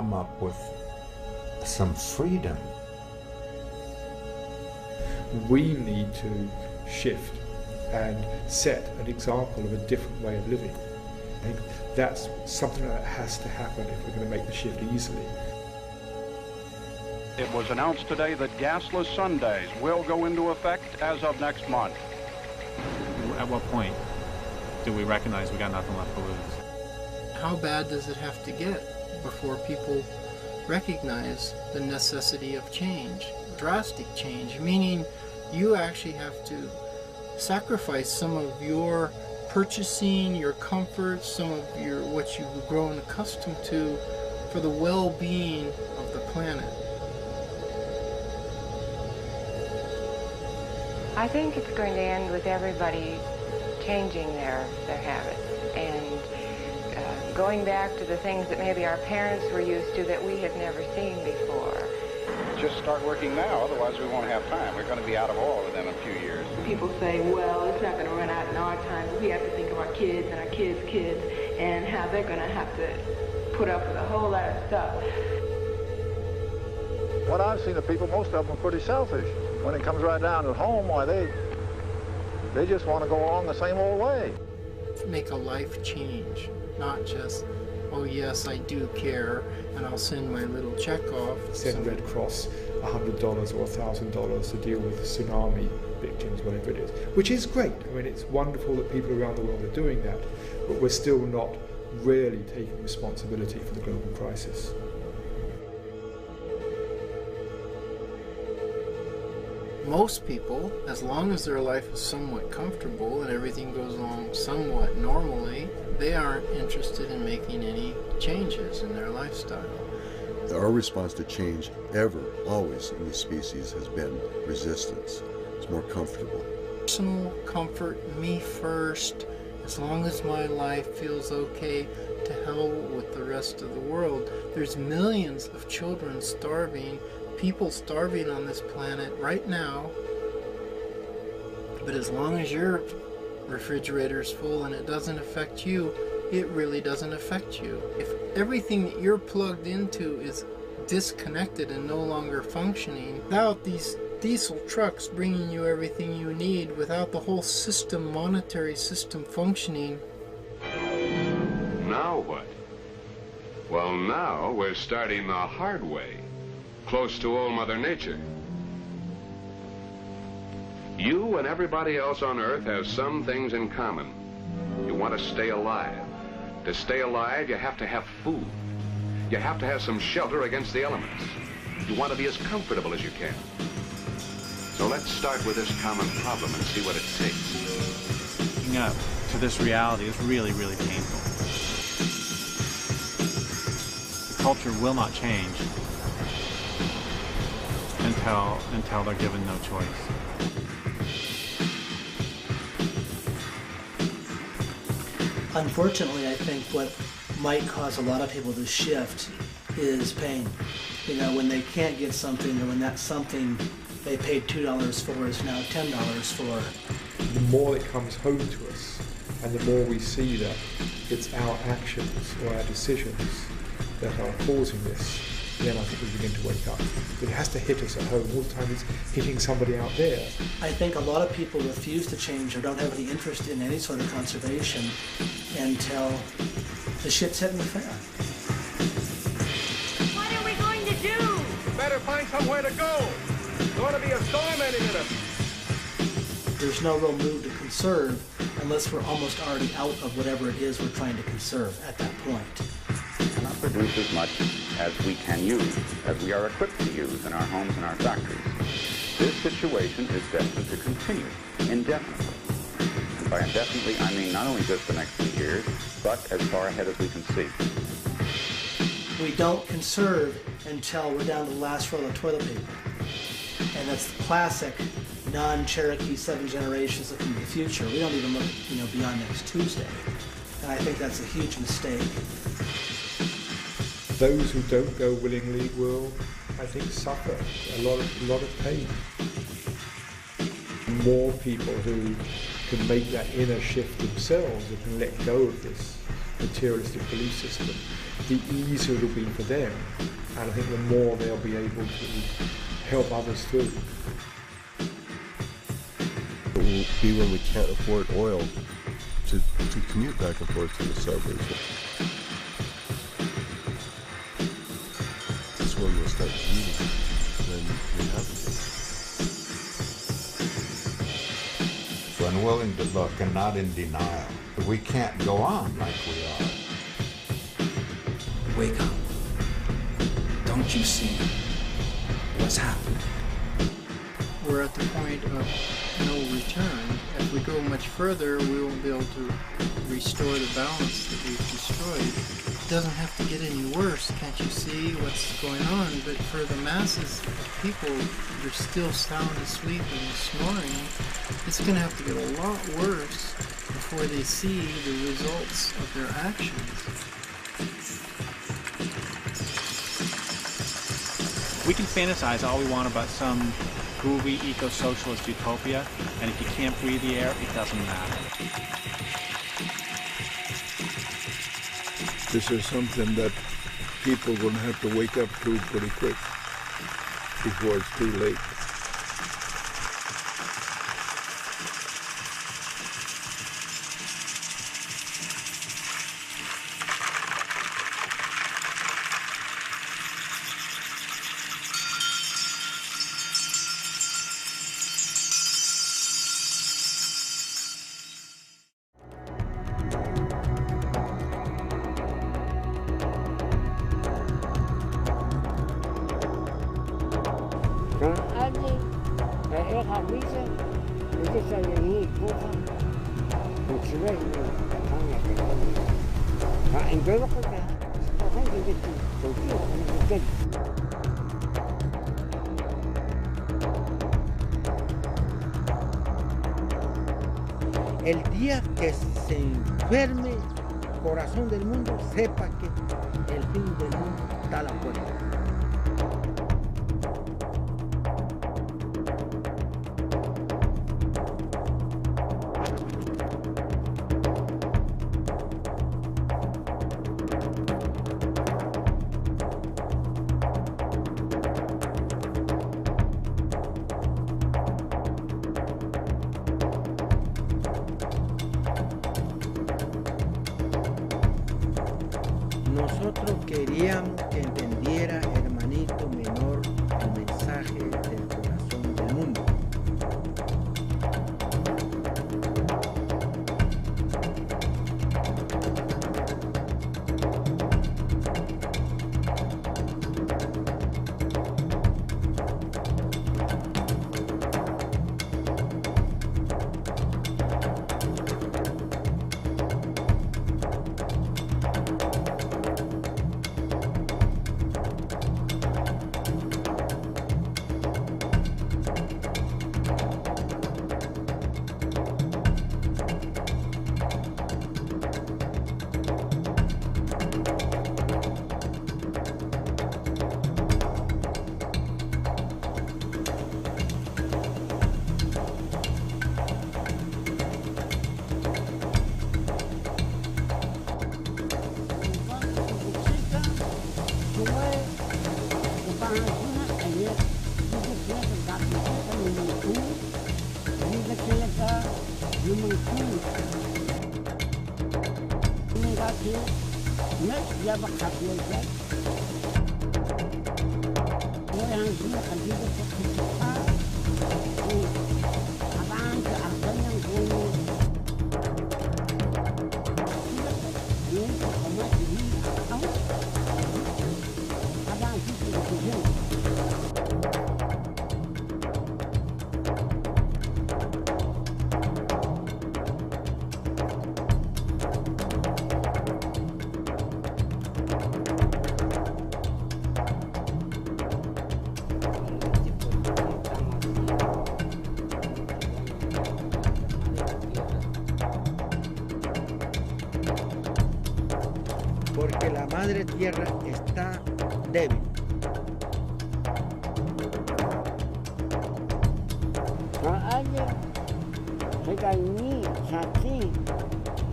come up with some freedom. We need to shift and set an example of a different way of living. I think that's something that has to happen if we're going to make the shift easily. It was announced today that gasless Sundays will go into effect as of next month. At what point do we recognize we got nothing left to lose? How bad does it have to get before people recognize the necessity of change? Drastic change, meaning you actually have to sacrifice some of your purchasing, your comfort, some of your what you've grown accustomed to for the well-being of the planet. I think it's going to end with everybody changing their habits and going back to the things that maybe our parents were used to that we have never seen before. Just start working now, otherwise we won't have time. We're going to be out of oil within a few years. People say, well, it's not going to run out in our time. We have to think of our kids and our kids' kids and how they're going to have to put up with a whole lot of stuff. What I've seen of people, most of them are pretty selfish. When it comes right down to home, why, they just want to go along the same old way. Make a life change, not just, oh yes, I do care, and I'll send my little check off. Send Red Cross $100 or $1,000 to deal with tsunami victims, whatever it is, which is great. I mean, it's wonderful that people around the world are doing that, but we're still not really taking responsibility for the global crisis. Most people, as long as their life is somewhat comfortable and everything goes along somewhat normally, they aren't interested in making any changes in their lifestyle. Our response to change ever, always in the species has been resistance. It's more comfortable. Personal comfort, me first, as long as my life feels okay, to hell with the rest of the world. There's millions of children starving, people starving on this planet right now, but as long as your refrigerator's full and it doesn't affect you, it really doesn't affect you. If everything that you're plugged into is disconnected and no longer functioning, without these diesel trucks bringing you everything you need, without the whole system, monetary system functioning. Now what? Well, now we're starting the hard way, close to old Mother Nature. You and everybody else on Earth have some things in common. You want to stay alive. To stay alive, you have to have food. You have to have some shelter against the elements. You want to be as comfortable as you can. So let's start with this common problem and see what it takes. Waking up to this reality is really, really painful. The culture will not change until they're given no choice. Unfortunately, I think what might cause a lot of people to shift is pain. You know, when they can't get something, or when that something they paid $2 for is now $10 for. The more it comes home to us, and the more we see that it's our actions or our decisions that are causing this, then I think we begin to wake up. It has to hit us at home. All the time it's hitting somebody out there. I think a lot of people refuse to change or don't have any interest in any sort of conservation until the shit's hitting the fan. What are we going to do? We better find somewhere to go. There's going to be a storm any minute. There's no real move to conserve unless we're almost already out of whatever it is we're trying to conserve at that point. We cannot produce as much as we can use, as we are equipped to use in our homes and our factories. This situation is destined to continue indefinitely. And by indefinitely, I mean not only just the next few years, but as far ahead as we can see. We don't conserve until we're down to the last roll of toilet paper. And that's the classic non-Cherokee 7 generations looking to the future. We don't even look, beyond next Tuesday. And I think that's a huge mistake. Those who don't go willingly will, I think, suffer a lot of pain. More people who can make that inner shift themselves and can let go of this materialistic belief system, the easier it'll be for them, and I think the more they'll be able to help others through. It will be when we can't afford oil to commute back and forth to the suburbs. That's when we'll start eating, when we have to. So I'm willing to look and not in denial. We can't go on like we are. Wake up. Don't you see what's happening? We're at the point of no return. If we go much further, we won't be able to restore the balance that we've destroyed. It doesn't have to get any worse. Can't you see what's going on? But for the masses of people that are still sound asleep and snoring, it's going to have to get a lot worse before they see the results of their actions. We can fantasize all we want about some groovy eco-socialist utopia, and if you can't breathe the air, it doesn't matter. This is something that people are going to have to wake up to pretty quick before it's too late. El día que se enferme el corazón del mundo, sepa que el fin del mundo está a la puerta. Nosotros queríamos que entendiera, hermanito menor, el mensaje del corazón del mundo. Porque la madre tierra está débil.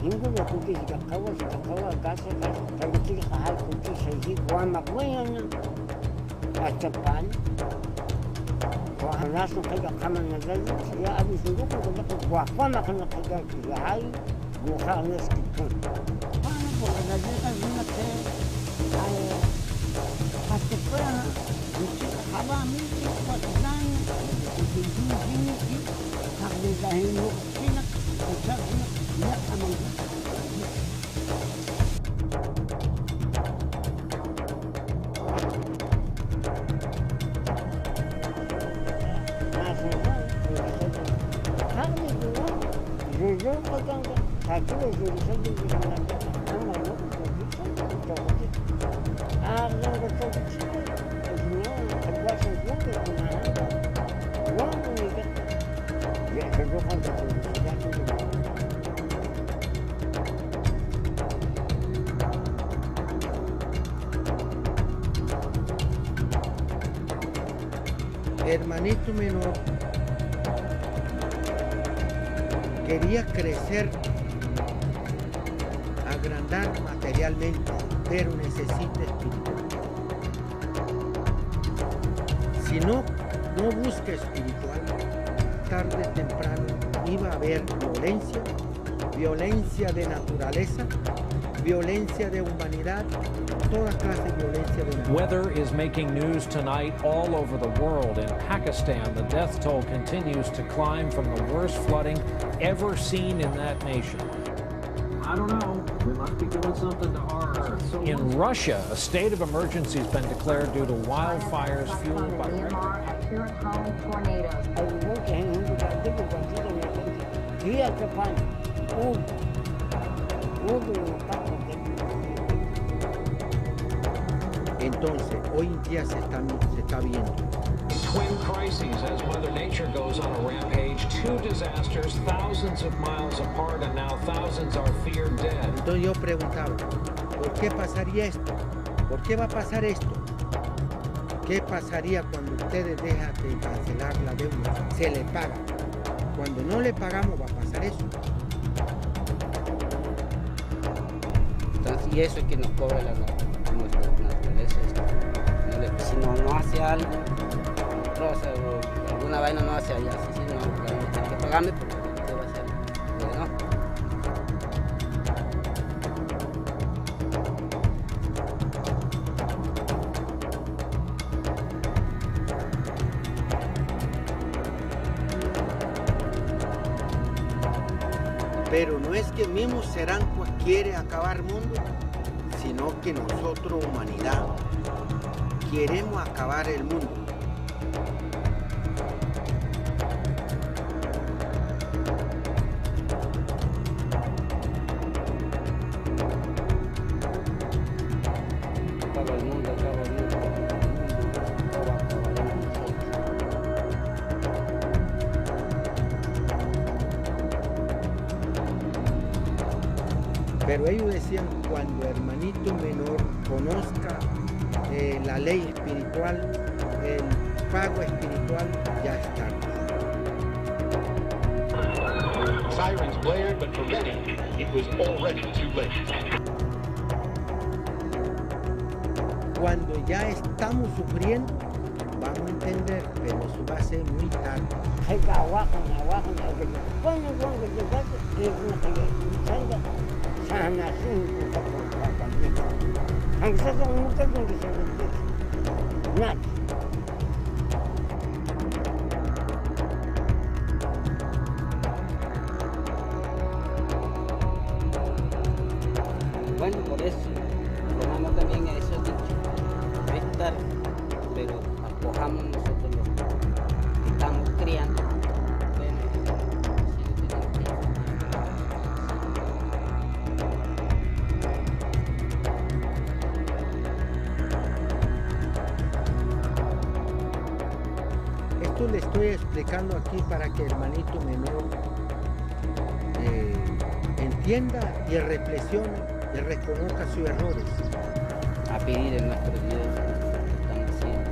Hindu da kuti hikawa gasa taguti kahal kuti sahi wa magwayan hasta pan wa nasu kaya kama nagalu ya abi sunduku ko wa fama kana kaya ya hai go khalas kitun ana ko nagalu zuna ke ay hasta pan kuti haba mi ko dan kuti ji kabli dahin no kina ko Hermanito menor quería crecer, agrandar materialmente, pero necesita espiritual. Si no busca espiritual, tarde o temprano iba a haber violencia, violencia de naturaleza, violencia de humanidad, toda clase de violencia de humanidad. Weather is making news tonight all over the world. In Pakistan, the death toll continues to climb from the worst flooding ever seen in that nation. I don't know. We must be doing something to our Earth. In Russia, a state of emergency has been declared due to wildfires fueled by tornadoes. Entonces, hoy en día se está viendo. Twin crises as Mother Nature goes on a rampage. 2 disasters, thousands of miles apart, and now thousands are feared dead. Entonces yo preguntaba, ¿por qué pasaría esto? ¿Por qué va a pasar esto? ¿Qué pasaría cuando ustedes dejan de cancelar la deuda? Se le paga. Cuando no le pagamos va a pasar eso. Entonces, y eso es que nos cobra nuestra naturaleza. Si no hace algo, o alguna vaina no hace allá, sí, no, tiene que pagarme porque usted va a hacer lo que no. Pero no es que mismo Seranco quiere acabar el mundo, sino que nosotros, humanidad, queremos acabar el mundo. Pero ellos decían, cuando hermanito menor conozca la ley espiritual, el pago espiritual, ya está. Sirens blared, but for many, it was already too late. Cuando ya estamos sufriendo, vamos a entender, pero eso va a ser muy tarde. Bueno, por eso, tomamos también eso dicho, no es tarde, pero acojamos nosotros los que estamos criando. Esto le estoy explicando aquí para que el hermanito menor entienda y reflexione y reconozca sus errores. A pedir en nuestro Dios que están haciendo.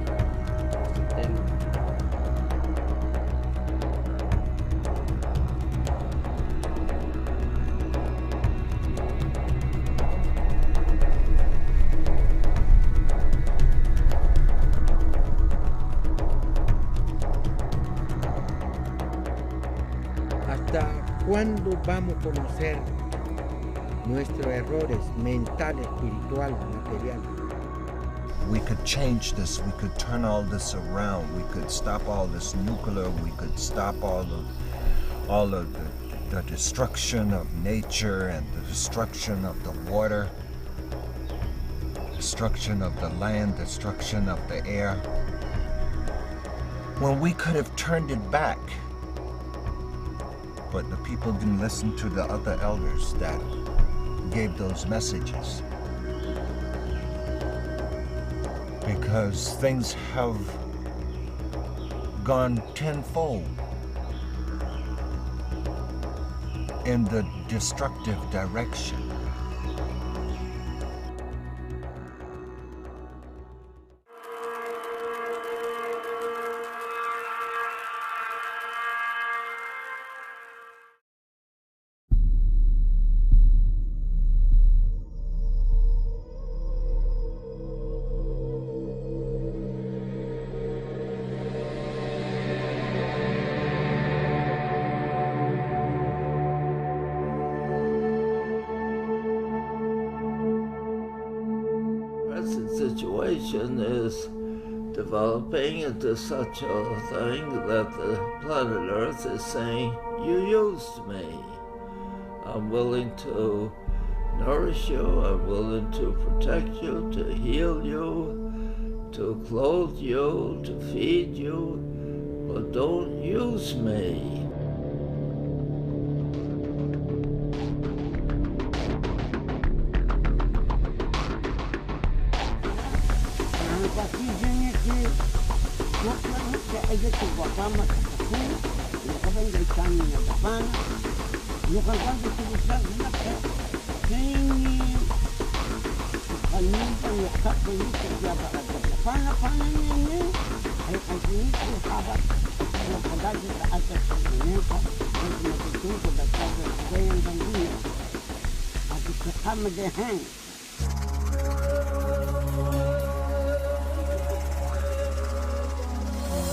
¿Cuándo vamos a conocer nuestros errores mental, espiritual, material? We could change this, we could turn all this around, we could stop all this nuclear, we could stop all of the destruction of nature and the destruction of the water, destruction of the land, destruction of the air. When we could have turned it back, but the people didn't listen to the other elders that gave those messages. Because things have gone tenfold in the destructive direction. Situation is developing into such a thing that the planet Earth is saying, you used me. I'm willing to nourish you, I'm willing to protect you, to heal you, to clothe you, to feed you, but don't use me.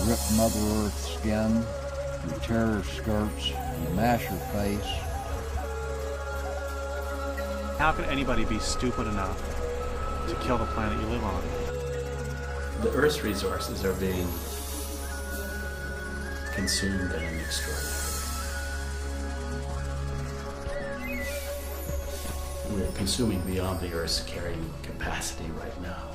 Rip Mother Earth's skin, you tear her skirts, you mash her face. How could anybody be stupid enough to kill the planet you live on? The Earth's resources are being consumed at an extraordinary rate. We're consuming beyond the Earth's carrying capacity right now.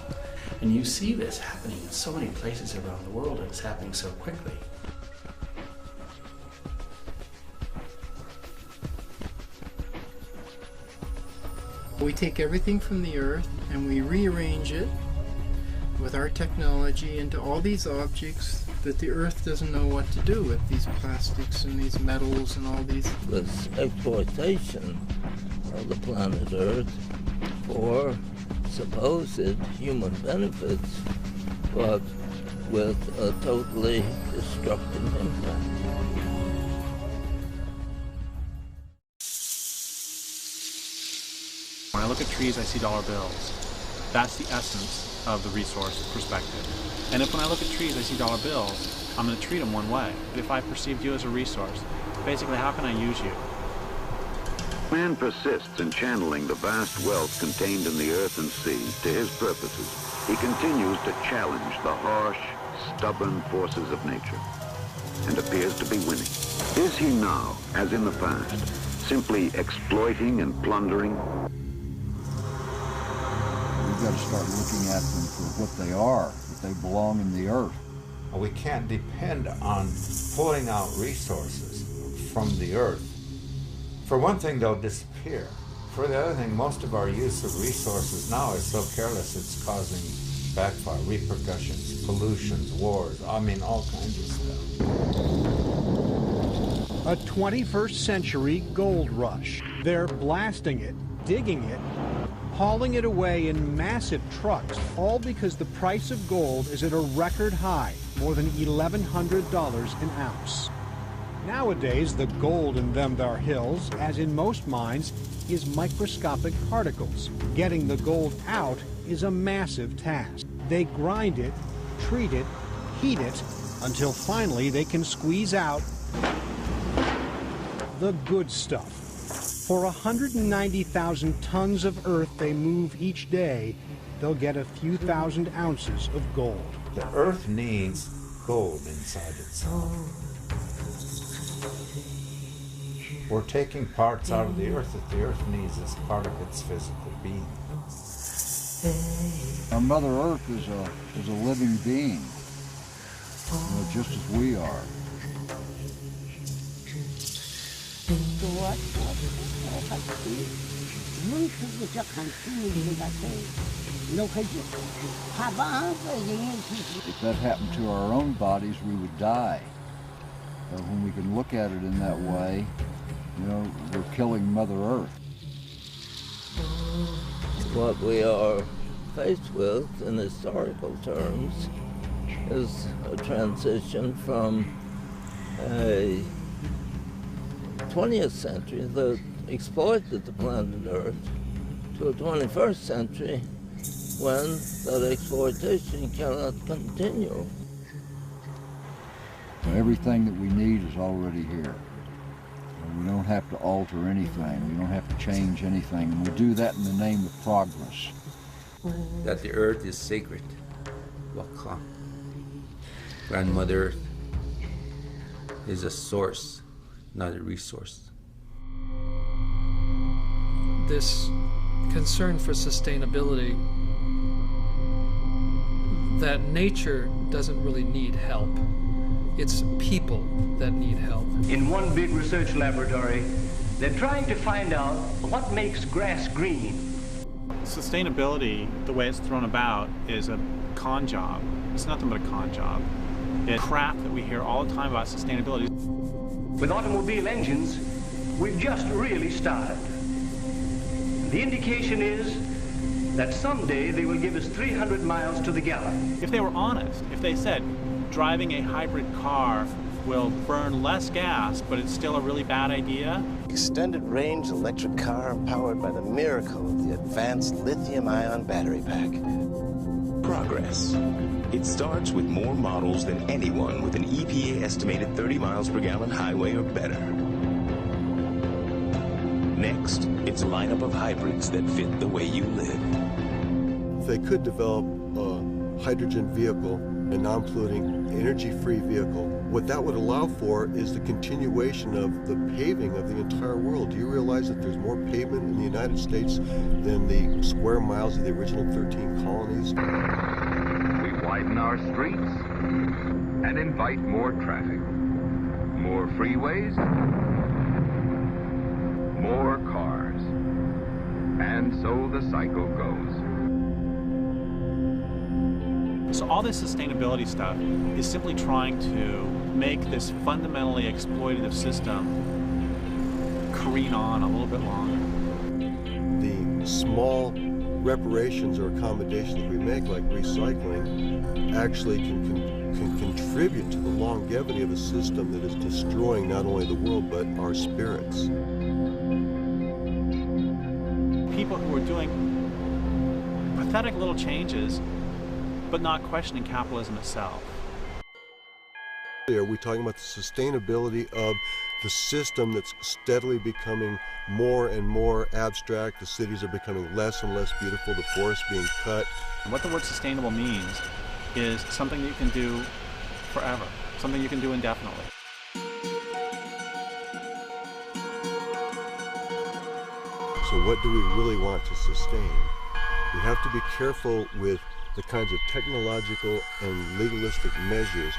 And you see this happening in so many places around the world, and it's happening so quickly. We take everything from the Earth and we rearrange it with our technology into all these objects that the Earth doesn't know what to do with, these plastics and these metals and all these. This exploitation of the planet Earth for supposed human benefits, but with a totally destructive impact. When I look at trees, I see dollar bills. That's the essence of the resource perspective. And if when I look at trees, I see dollar bills, I'm going to treat them one way. If I perceived you as a resource, basically, how can I use you? Man persists in channeling the vast wealth contained in the earth and sea to his purposes. He continues to challenge the harsh, stubborn forces of nature and appears to be winning. Is he now, as in the past, simply exploiting and plundering? We've got to start looking at them for what they are, that they belong in the earth. We can't depend on pulling out resources from the earth. For one thing, they'll disappear. For the other thing, most of our use of resources now is so careless it's causing backfire, repercussions, pollutions, wars, I mean all kinds of stuff. A 21st century gold rush. They're blasting it, digging it, hauling it away in massive trucks, all because the price of gold is at a record high, more than $1,100 an ounce. Nowadays, the gold in them thar hills, as in most mines, is microscopic particles. Getting the gold out is a massive task. They grind it, treat it, heat it, until finally they can squeeze out the good stuff. For 190,000 tons of earth they move each day, they'll get a few thousand ounces of gold. The earth needs gold inside itself. We're taking parts out of the earth that the earth needs as part of its physical being. Our Mother Earth is a living being, just as we are. If that happened to our own bodies, we would die. But when we can look at it in that way, we're killing Mother Earth. What we are faced with in historical terms is a transition from a 20th century that exploited the planet Earth to a 21st century when that exploitation cannot continue. Everything that we need is already here. We don't have to alter anything. We don't have to change anything. And we do that in the name of progress. That the earth is sacred. Waka. Grandmother Earth is a source, not a resource. This concern for sustainability, that nature doesn't really need help. It's people that need help. In one big research laboratory, they're trying to find out what makes grass green. Sustainability, the way it's thrown about, is a con job. It's nothing but a con job. It's crap that we hear all the time about sustainability. With automobile engines, we've just really started. The indication is that someday they will give us 300 miles to the gallon. If they were honest, if they said driving a hybrid car will burn less gas, but it's still a really bad idea. Extended range electric car powered by the miracle of the advanced lithium-ion battery pack. Progress. It starts with more models than anyone with an EPA estimated 30 miles per gallon highway or better. Next, it's a lineup of hybrids that fit the way you live. If they could develop a hydrogen vehicle, a non-polluting, energy-free vehicle, what that would allow for is the continuation of the paving of the entire world. Do you realize that there's more pavement in the United States than the square miles of the original 13 colonies? We widen our streets and invite more traffic. More freeways, more cars. And so the cycle goes. So all this sustainability stuff is simply trying to make this fundamentally exploitative system careen on a little bit longer. The small reparations or accommodations that we make, like recycling, actually can contribute to the longevity of a system that is destroying not only the world, but our spirits. People who are doing pathetic little changes but not questioning capitalism itself. Are we talking about the sustainability of the system that's steadily becoming more and more abstract? The cities are becoming less and less beautiful, the forests being cut. What the word sustainable means is something that you can do forever, something you can do indefinitely. So what do we really want to sustain? We have to be careful with the kinds of technological and legalistic measures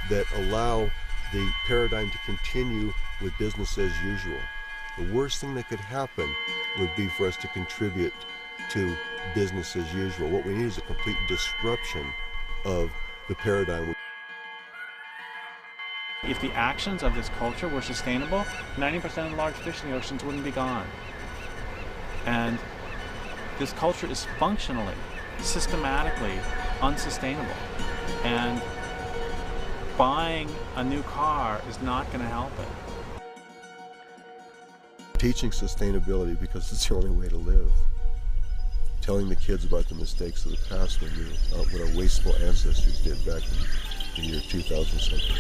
that allow the paradigm to continue with business as usual. The worst thing that could happen would be for us to contribute to business as usual. What we need is a complete disruption of the paradigm. If the actions of this culture were sustainable, 90% of the large fish in the oceans wouldn't be gone. And this culture is functionally, systematically unsustainable. And buying a new car is not going to help it. Teaching sustainability because it's the only way to live. Telling the kids about the mistakes of the past, what our wasteful ancestors did back in the year 2000 something.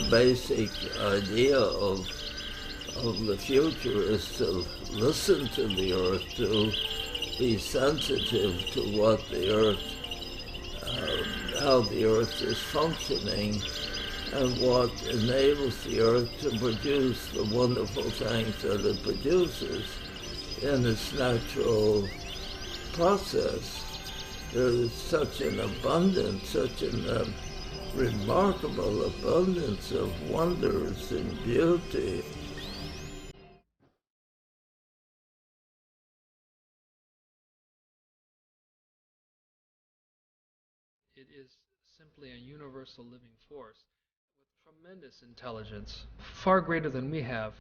basic idea of the future is to listen to the earth, to be sensitive to what the earth, how the earth is functioning, and what enables the earth to produce the wonderful things that it produces in its natural process. There is such an abundance, such an remarkable abundance of wonders and beauty. It is simply a universal living force with tremendous intelligence, far greater than we have.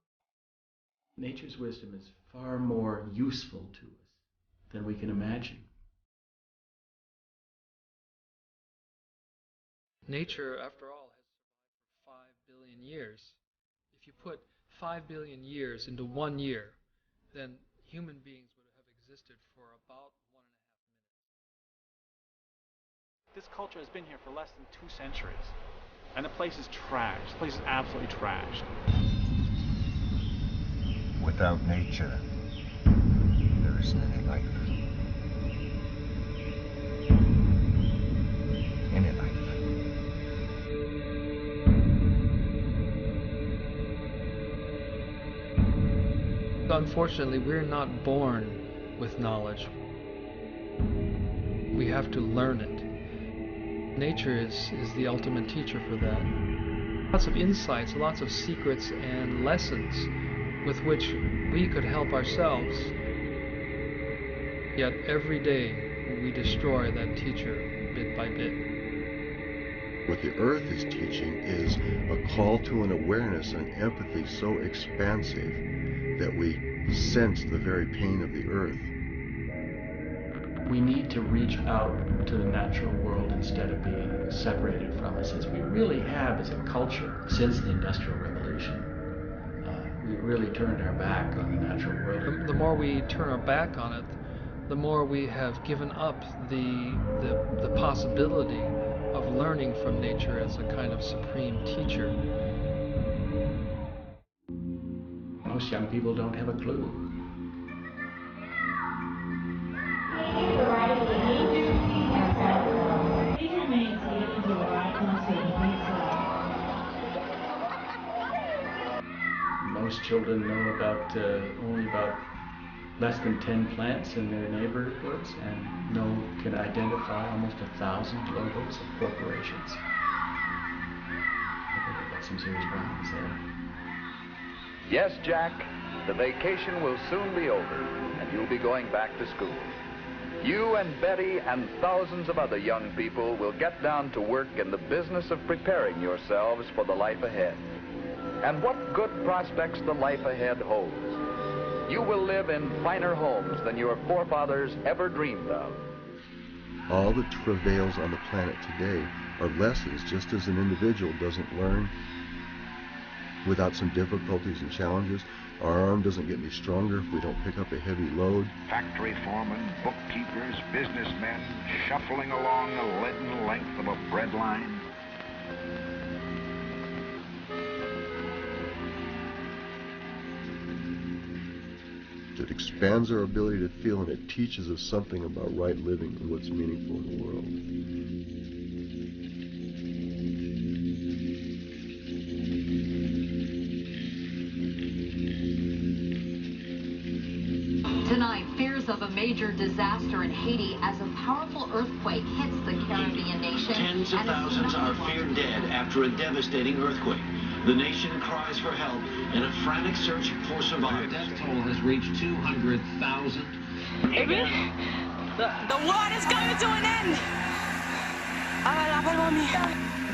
Nature's wisdom is far more useful to us than we can imagine. Nature, after all, has survived for 5 billion years. If you put 5 billion years into 1 year, then human beings would have existed for about 1.5 minutes. This culture has been here for less than 2 centuries, and the place is trashed. The place is absolutely trashed. Without nature, there isn't any life. Any life. Unfortunately, we're not born with knowledge. We have to learn it. Nature is the ultimate teacher for that. Lots of insights, lots of secrets and lessons with which we could help ourselves. Yet every day we destroy that teacher bit by bit. What the earth is teaching is a call to an awareness and empathy so expansive that we sense the very pain of the earth. We need to reach out to the natural world instead of being separated from it, since we really have as a culture since the Industrial Revolution. We really turned our back on the natural world. The more we turn our back on it, the more we have given up the possibility of learning from nature as a kind of supreme teacher. Most young people don't have a clue. Most children know about only about less than 10 plants in their neighborhoods, and can identify almost 1,000 logos of corporations. I think we've got some serious problems there. Yes, Jack, the vacation will soon be over, and you'll be going back to school. You and Betty and thousands of other young people will get down to work in the business of preparing yourselves for the life ahead. And what good prospects the life ahead holds. You will live in finer homes than your forefathers ever dreamed of. All the travails on the planet today are lessons, just as an individual doesn't learn without some difficulties and challenges. Our arm doesn't get any stronger if we don't pick up a heavy load. Factory foremen, bookkeepers, businessmen, shuffling along the leaden length of a bread line. It expands our ability to feel, and it teaches us something about right living and what's meaningful in the world. Tonight, fears of a major disaster in Haiti as a powerful earthquake hits the Caribbean nation. Tens of thousands are feared dead after a devastating earthquake. The nation cries for help in a frantic search for survivors. The death toll has reached 200,000. The world is coming to an end.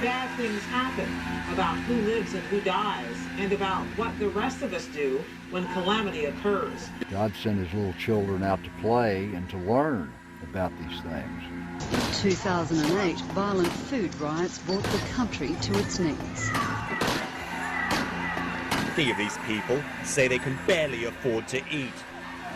Bad things happen about who lives and who dies, and about what the rest of us do when calamity occurs. God sent his little children out to play and to learn about these things. In 2008, violent food riots brought the country to its knees. Many of these people say they can barely afford to eat.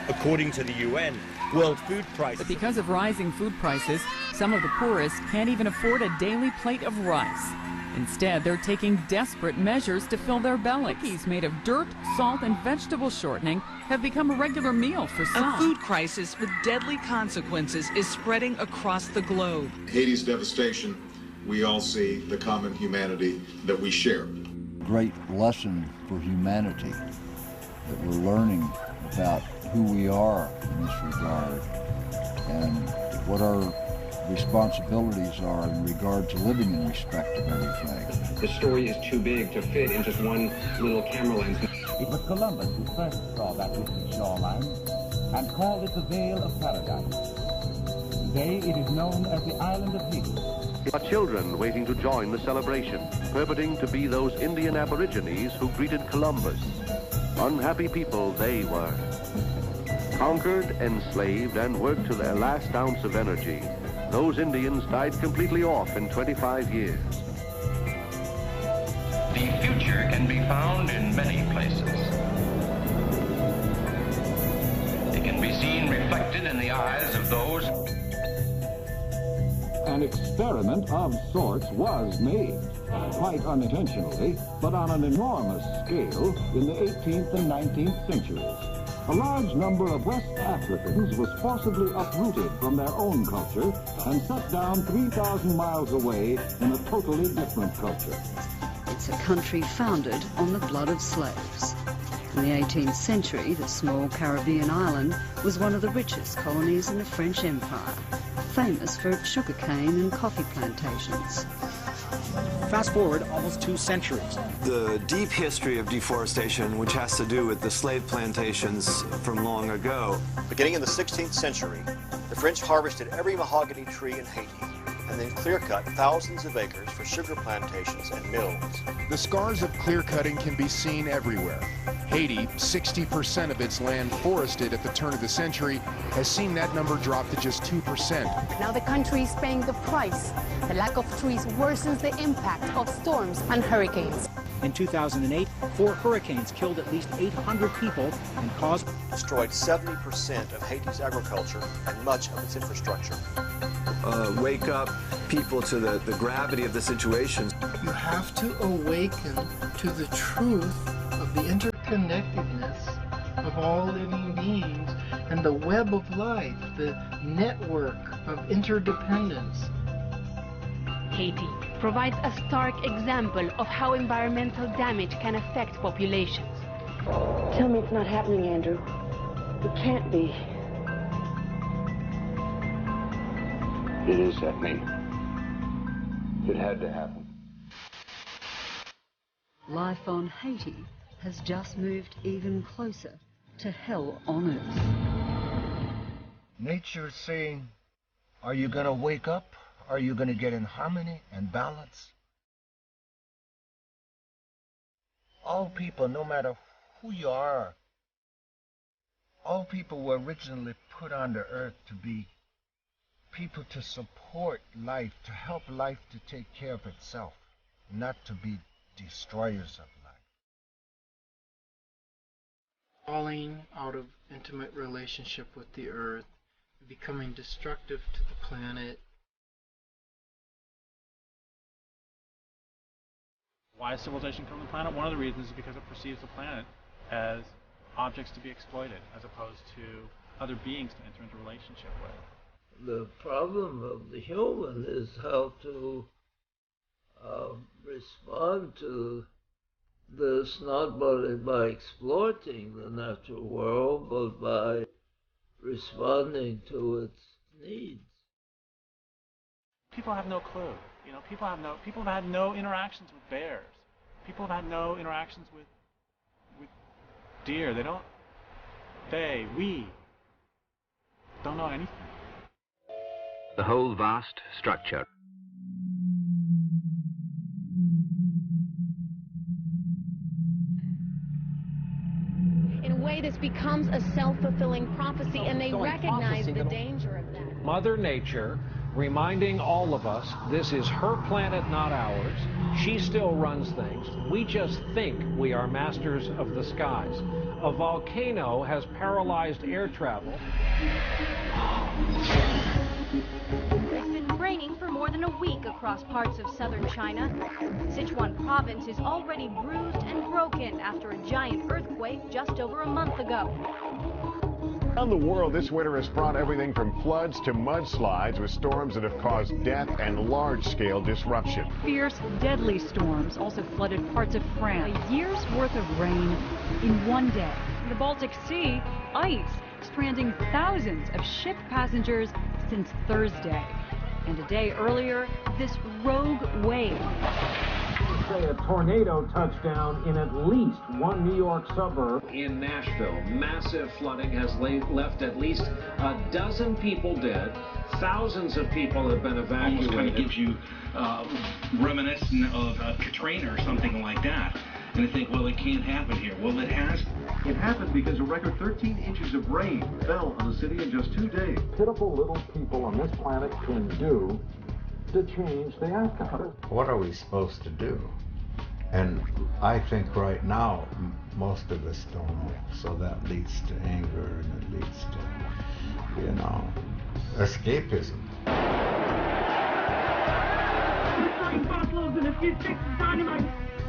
According to the UN, world food prices... But because of rising food prices, some of the poorest can't even afford a daily plate of rice. Instead, they're taking desperate measures to fill their bellies. Cookies made of dirt, salt, and vegetable shortening have become a regular meal for some. A food crisis with deadly consequences is spreading across the globe. Haiti's devastation, we all see the common humanity that we share. Great lesson for humanity that we're learning about who we are in this regard and what our responsibilities are in regard to living in respect of everything. The story is too big to fit in just one little camera lens. It was Columbus who first saw that distant shoreline and called it the Vale of Paradise. Today it is known as the island of Haiti. Are children waiting to join the celebration, purporting to be those Indian aborigines who greeted Columbus. Unhappy people they were. Conquered, enslaved, and worked to their last ounce of energy, those Indians died completely off in 25 years. The future can be found in many places. It can be seen reflected in the eyes of those. An experiment of sorts was made, quite unintentionally, but on an enormous scale in the 18th and 19th centuries. A large number of West Africans was forcibly uprooted from their own culture and set down 3,000 miles away in a totally different culture. It's a country founded on the blood of slaves. In the 18th century, the small Caribbean island was one of the richest colonies in the French Empire, famous for its sugarcane and coffee plantations. Fast forward almost 2 centuries. The deep history of deforestation, which has to do with the slave plantations from long ago. Beginning in the 16th century, the French harvested every mahogany tree in Haiti and then clear-cut thousands of acres for sugar plantations and mills. The scars of clear-cutting can be seen everywhere. Haiti, 60% of its land forested at the turn of the century, has seen that number drop to just 2%. Now the country is paying the price. The lack of trees worsens the impact of storms and hurricanes. In 2008, 4 hurricanes killed at least 800 people and caused... destroyed 70% of Haiti's agriculture and much of its infrastructure. Wake up people to the gravity of the situation. You have to awaken to the truth of the interconnectedness of all living beings and the web of life, the network of interdependence. Haiti provides a stark example of how environmental damage can affect populations. Tell me it's not happening, Andrew. It can't be. It is happening. It had to happen. Life on Haiti has just moved even closer to hell on earth. Nature's saying, are you going to wake up? Are you going to get in harmony and balance? All people, no matter who you are, all people were originally put on the earth to be people to support life, to help life to take care of itself, not to be destroyers of life. Falling out of intimate relationship with the earth, becoming destructive to the planet. Why is civilization come to the planet? One of the reasons is because it perceives the planet as objects to be exploited, as opposed to other beings to enter into relationship with. The problem of the human is how to respond to this, not by exploiting the natural world, but by responding to its needs. People have no clue. You know, people have had no interactions with bears. People have had no interactions with deer. We don't know anything. The whole vast structure. In a way, this becomes a self-fulfilling prophecy, and they recognize the danger of that. Mother Nature reminding all of us this is her planet, not ours. She still runs things. We just think we are masters of the skies. A volcano has paralyzed air travel. It's been raining for more than a week across across parts of southern China. Sichuan province is already bruised and broken after a giant earthquake just over a month ago. Around the world, this winter has brought everything from floods to mudslides with storms that have caused death and large-scale disruption. Fierce, deadly storms also flooded parts of France. A year's worth of rain in one day. In the Baltic Sea, ice stranding thousands of ship passengers since Thursday. And a day earlier, this rogue wave. Say a tornado touchdown in at least one New York suburb. In Nashville, massive flooding has left at least a dozen people dead. Thousands of people have been evacuated. Almost kind of gives you reminiscent of Katrina or something like that. And I think, well, it can't happen here. Well, it has. It happened because a record 13 inches of rain fell on the city in just 2 days. Pitiful little people on this planet can do to change the outcome. What are we supposed to do? And I think right now most of us don't know. So that leads to anger, and it leads to, you know, escapism.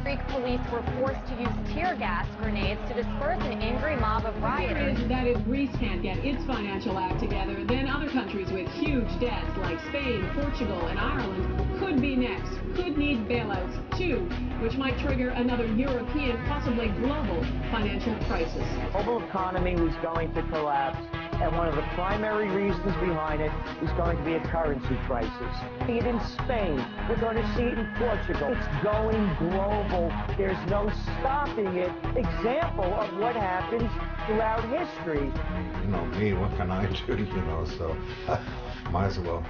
Greek police were forced to use tear gas grenades to disperse an angry mob of rioters. That if Greece can't get its financial act together, then other countries with huge debts like Spain, Portugal, and Ireland could be next, could need bailouts too, which might trigger another European, possibly global financial crisis. Global economy was going to collapse, and one of the primary reasons behind it is going to be a currency crisis. See it in Spain. We're going to see it in Portugal. It's going global. There's no stopping it. Example of what happens throughout history. You know me, what can I do, you know, so might as well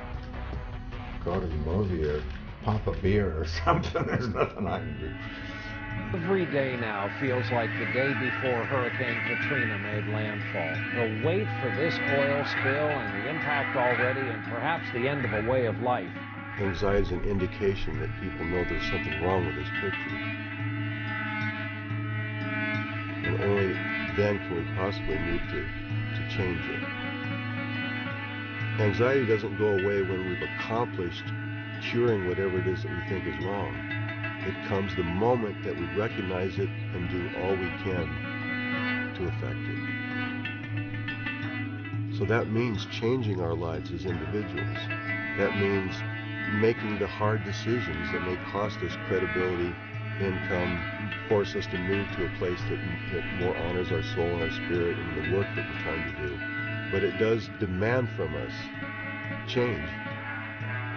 go to the movie or pop a beer or something. There's nothing I can do. Every day now feels like the day before Hurricane Katrina made landfall. The wait for this oil spill and the impact already, and perhaps the end of a way of life. Anxiety is an indication that people know there's something wrong with this picture. And only then can we possibly need to change it. Anxiety doesn't go away when we've accomplished curing whatever it is that we think is wrong. It comes the moment that we recognize it and do all we can to affect it. So that means changing our lives as individuals. That means making the hard decisions that may cost us credibility, income, force us to move to a place that more honors our soul and our spirit and the work that we're trying to do. But it does demand from us change.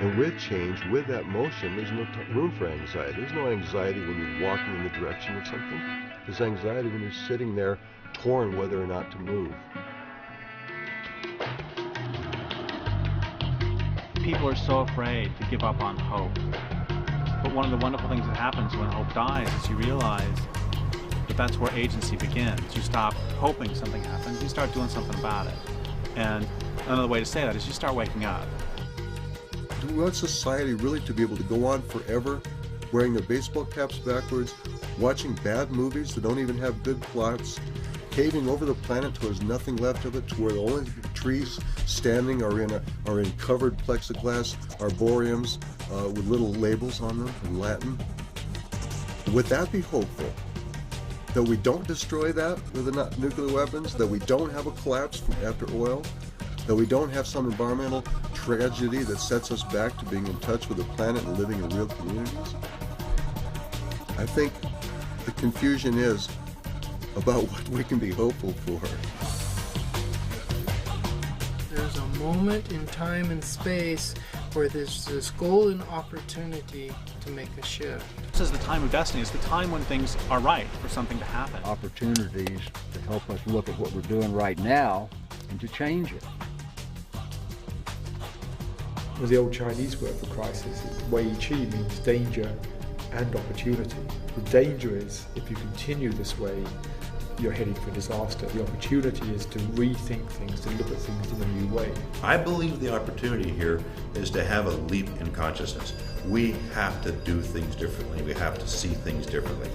And with change, with that motion, there's no room for anxiety. There's no anxiety when you're walking in the direction of something. There's anxiety when you're sitting there torn whether or not to move. People are so afraid to give up on hope. But one of the wonderful things that happens when hope dies is you realize that that's where agency begins. You stop hoping something happens, you start doing something about it. And another way to say that is you start waking up. Do we want society really to be able to go on forever wearing their baseball caps backwards, watching bad movies that don't even have good plots, caving over the planet till there's nothing left of it, to where the only trees standing are in covered plexiglass arboreums with little labels on them in Latin? Would that be hopeful? That we don't destroy that with the nuclear weapons? That we don't have a collapse after oil? That we don't have some environmental tragedy that sets us back to being in touch with the planet and living in real communities? I think the confusion is about what we can be hopeful for. There's a moment in time and space where there's this golden opportunity to make a shift. This is the time of destiny. It's the time when things are right for something to happen. Opportunities to help us look at what we're doing right now and to change it. As the old Chinese word for crisis, Wei Qi means danger and opportunity. The danger is, if you continue this way, you're heading for disaster. The opportunity is to rethink things, to look at things in a new way. I believe the opportunity here is to have a leap in consciousness. We have to do things differently. We have to see things differently.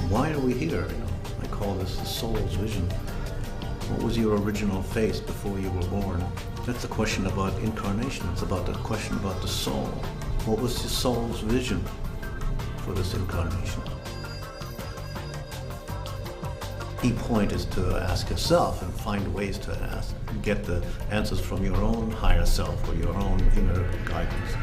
Why are we here? I call this the soul's vision. What was your original face before you were born? That's the question about incarnation. It's about the question about the soul. What was the soul's vision for this incarnation? Key point is to ask yourself and find ways to ask, get the answers from your own higher self or your own inner guidance.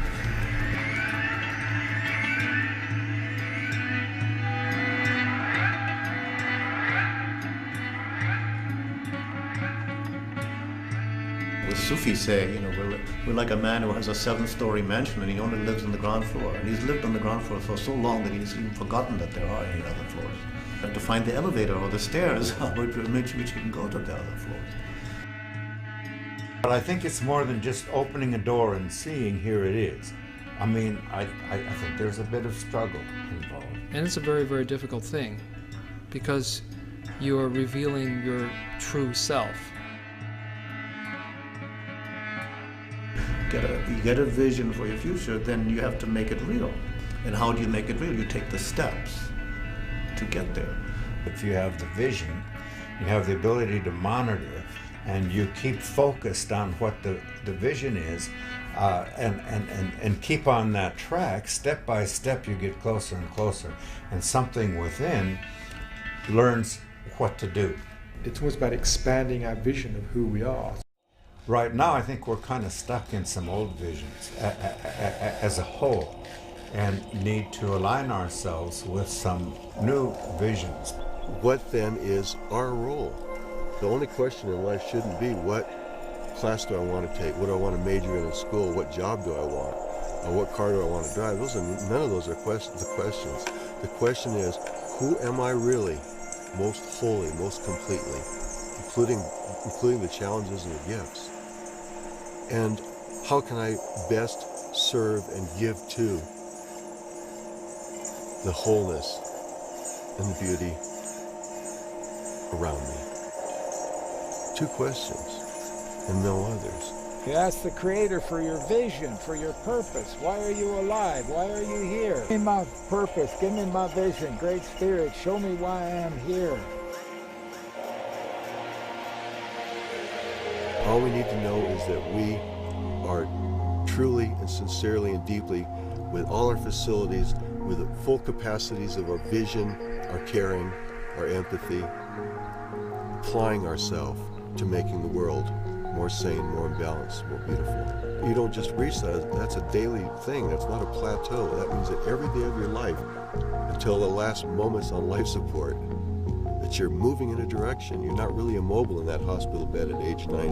The Sufis say, you know, we're like a man who has a 7-story mansion and he only lives on the ground floor. And he's lived on the ground floor for so long that he's even forgotten that there are any other floors. You have to find the elevator or the stairs which you can go to the other floors. But I think it's more than just opening a door and seeing here it is. I mean, I think there's a bit of struggle involved. And it's a very, very difficult thing because you are revealing your true self. You get a vision for your future, then you have to make it real. And how do you make it real? You take the steps to get there. If you have the vision, you have the ability to monitor, and you keep focused on what the vision is, and keep on that track, step by step you get closer and closer, and something within learns what to do. It's almost about expanding our vision of who we are. Right now, I think we're kind of stuck in some old visions as a whole, and need to align ourselves with some new visions. What then is our role? The only question in life shouldn't be what class do I want to take, what do I want to major in school, what job do I want, or what car do I want to drive. None of those are the questions. The question is, who am I really, most wholly, most completely, including the challenges and the gifts? And how can I best serve and give to the wholeness and the beauty around me? 2 questions and no others. You ask the Creator for your vision, for your purpose. Why are you alive? Why are you here? Give me my purpose. Give me my vision. Great Spirit, show me why I am here. All we need to know is that we are truly and sincerely and deeply, with all our facilities, with the full capacities of our vision, our caring, our empathy, applying ourselves to making the world more sane, more balanced, more beautiful. You don't just reach that, that's a daily thing, that's not a plateau. That means that every day of your life, until the last moments on life support, that you're moving in a direction. You're not really immobile in that hospital bed at age 90.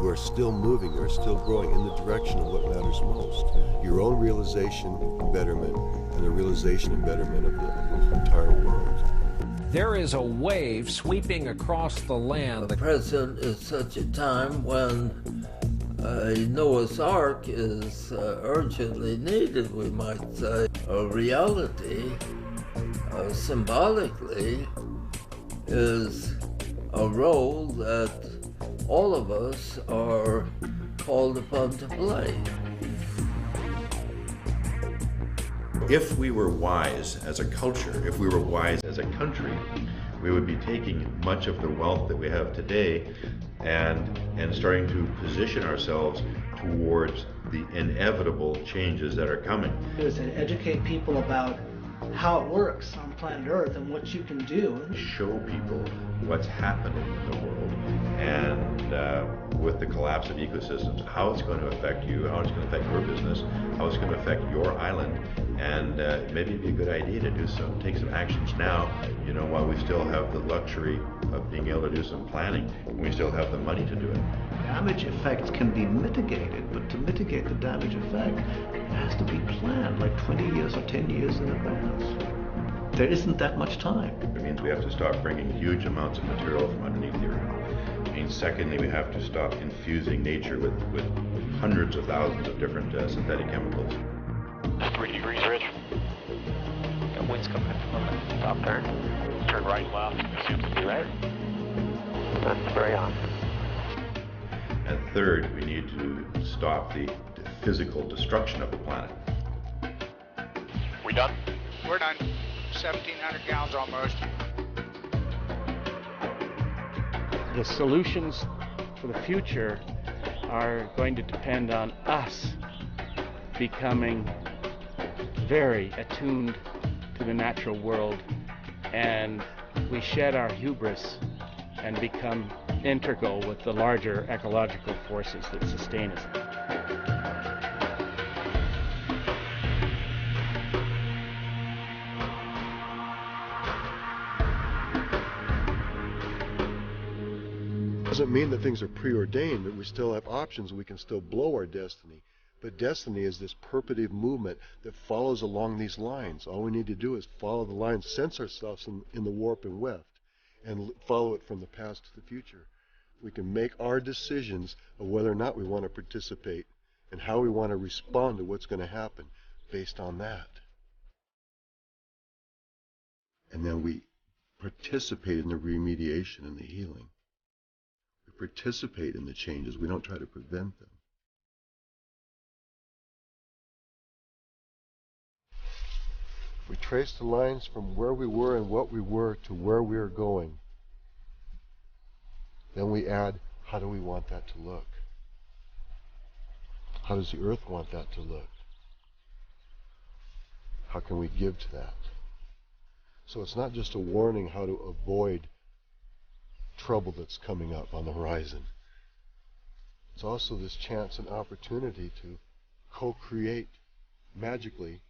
You are still moving, you are still growing in the direction of what matters most. Your own realization and betterment, and the realization and betterment of the entire world. There is a wave sweeping across the land. The present is such a time when Noah's Ark is urgently needed, we might say. A reality, symbolically, is a role that all of us are called upon to play. If we were wise as a culture, if we were wise as a country, we would be taking much of the wealth that we have today and starting to position ourselves towards the inevitable changes that are coming. Is to educate people about how it works on planet Earth and what you can do. Show people what's happening in the world and with the collapse of ecosystems, how it's going to affect you, how it's going to affect your business, how it's going to affect your island, and maybe it'd be a good idea to take some actions now, you know, while we still have the luxury of being able to do some planning, and we still have the money to do it. Damage effects can be mitigated, but to mitigate the damage effect, it has to be planned like 20 years or 10 years in advance. There isn't that much time. It means we have to stop bringing huge amounts of material from underneath the earth. It means, secondly, we have to stop infusing nature with hundreds of thousands of different synthetic chemicals. 3 degrees, Rich. Got winds coming in from the top turn. Turn right, left. Seems to be right. That's very on. And third, we need to stop the physical destruction of the planet. We done? We're done. 1,700 gallons almost. The solutions for the future are going to depend on us becoming very attuned to the natural world, and we shed our hubris and become integral with the larger ecological forces that sustain us. Doesn't mean that things are preordained, that we still have options, we can still blow our destiny. But destiny is this perpetuative movement that follows along these lines. All we need to do is follow the lines, sense ourselves in the warp and weft, and follow it from the past to the future. We can make our decisions of whether or not we want to participate and how we want to respond to what's going to happen based on that. And then we participate in the remediation and the healing. We participate in the changes. We don't try to prevent them. We trace the lines from where we were and what we were to where we are going. Then we add, how do we want that to look? How does the earth want that to look? How can we give to that? So it's not just a warning how to avoid trouble that's coming up on the horizon. It's also this chance and opportunity to co-create magically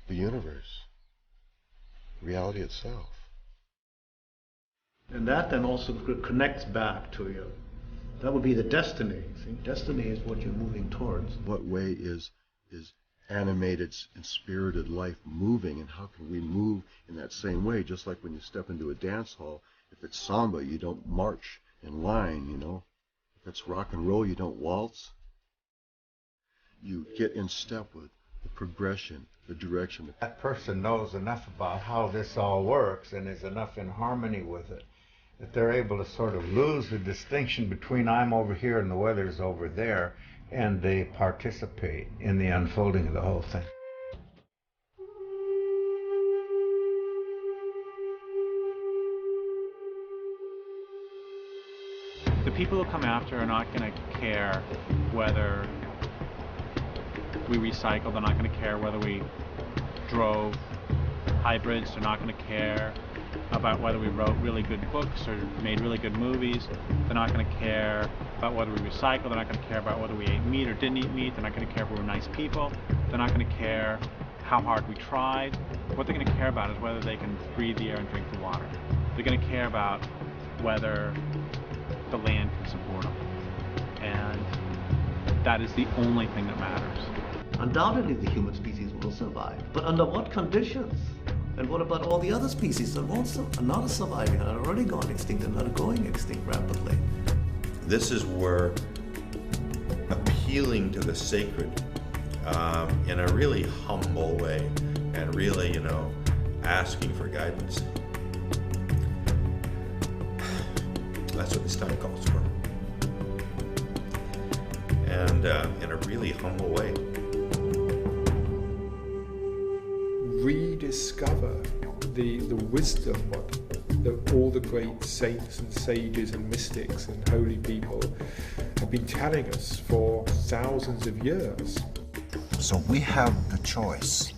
the universe, reality itself. And that then also connects back to you. That would be the destiny. See? Destiny is what you're moving towards. What way is animated and spirited life moving, and how can we move in that same way? Just like when you step into a dance hall, if it's samba, you don't march in line, you know. If it's rock and roll, you don't waltz. You get in step with the progression, the direction. That person knows enough about how this all works and is enough in harmony with it that they're able to sort of lose the distinction between I'm over here and the weather's over there, and they participate in the unfolding of the whole thing. The people who come after are not going to care whether we recycle. They're not going to care whether we drove hybrids. They're not going to care about whether we wrote really good books or made really good movies. They're not going to care about whether we recycle. They're not going to care about whether we ate meat or didn't eat meat. They're not going to care if we were nice people. They're not going to care how hard we tried. What they're going to care about is whether they can breathe the air and drink the water. They're going to care about whether the land can support them. And that is the only thing that matters. Undoubtedly the human species will survive, but under what conditions? And what about all the other species that are not surviving, are already gone extinct and are going extinct rapidly? This is where appealing to the sacred in a really humble way and really, you know, asking for guidance. That's what this time calls for. And in a really humble way. Rediscover the wisdom that all the great saints and sages and mystics and holy people have been telling us for thousands of years. So we have the choice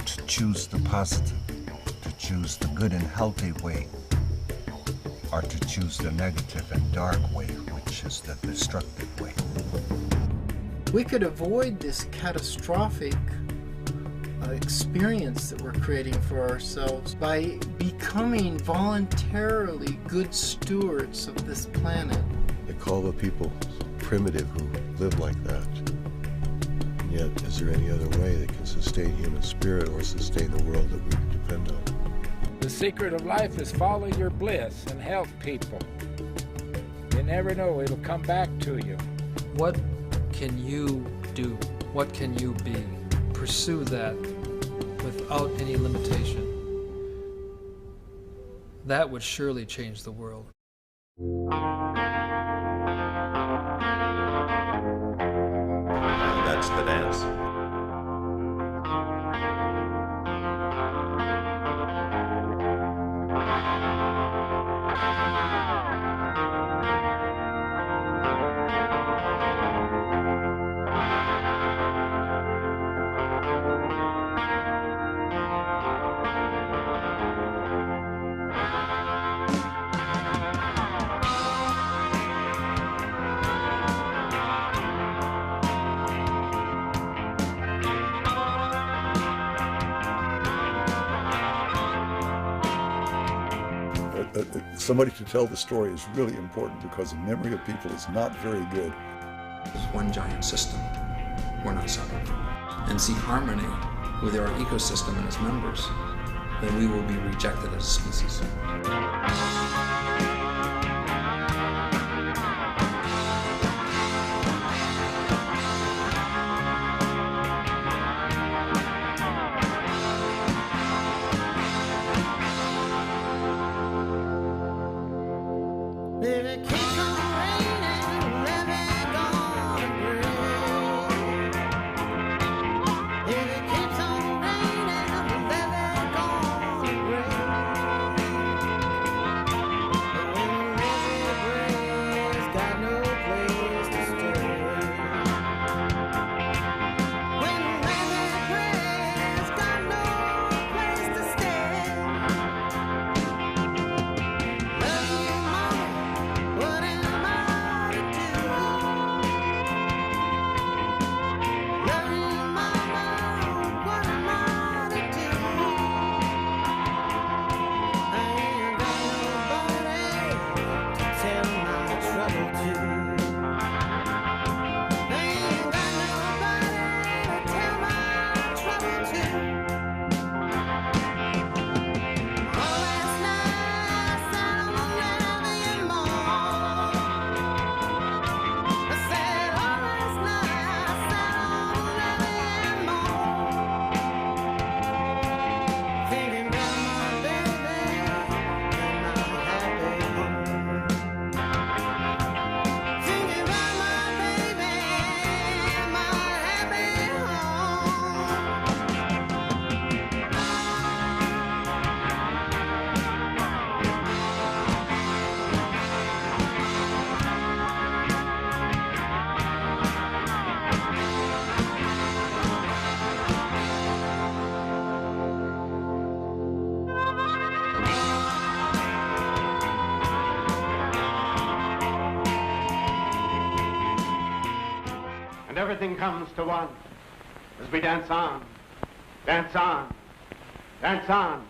to choose the positive, to choose the good and healthy way, or to choose the negative and dark way, which is the destructive way. We could avoid this catastrophic experience that we're creating for ourselves by becoming voluntarily good stewards of this planet. They call the people primitive who live like that. And yet, is there any other way that can sustain human spirit or sustain the world that we depend on? The secret of life is follow your bliss and help people. You never know, it'll come back to you. What can you do? What can you be? Pursue that without any limitation. That would surely change the world. That's the dance. somebody to tell the story is really important because the memory of people is not very good. It's one giant system. We're not separate from it. And seek harmony with our ecosystem and its members, then we will be rejected as a species. And everything comes to one as we dance on, dance on, dance on.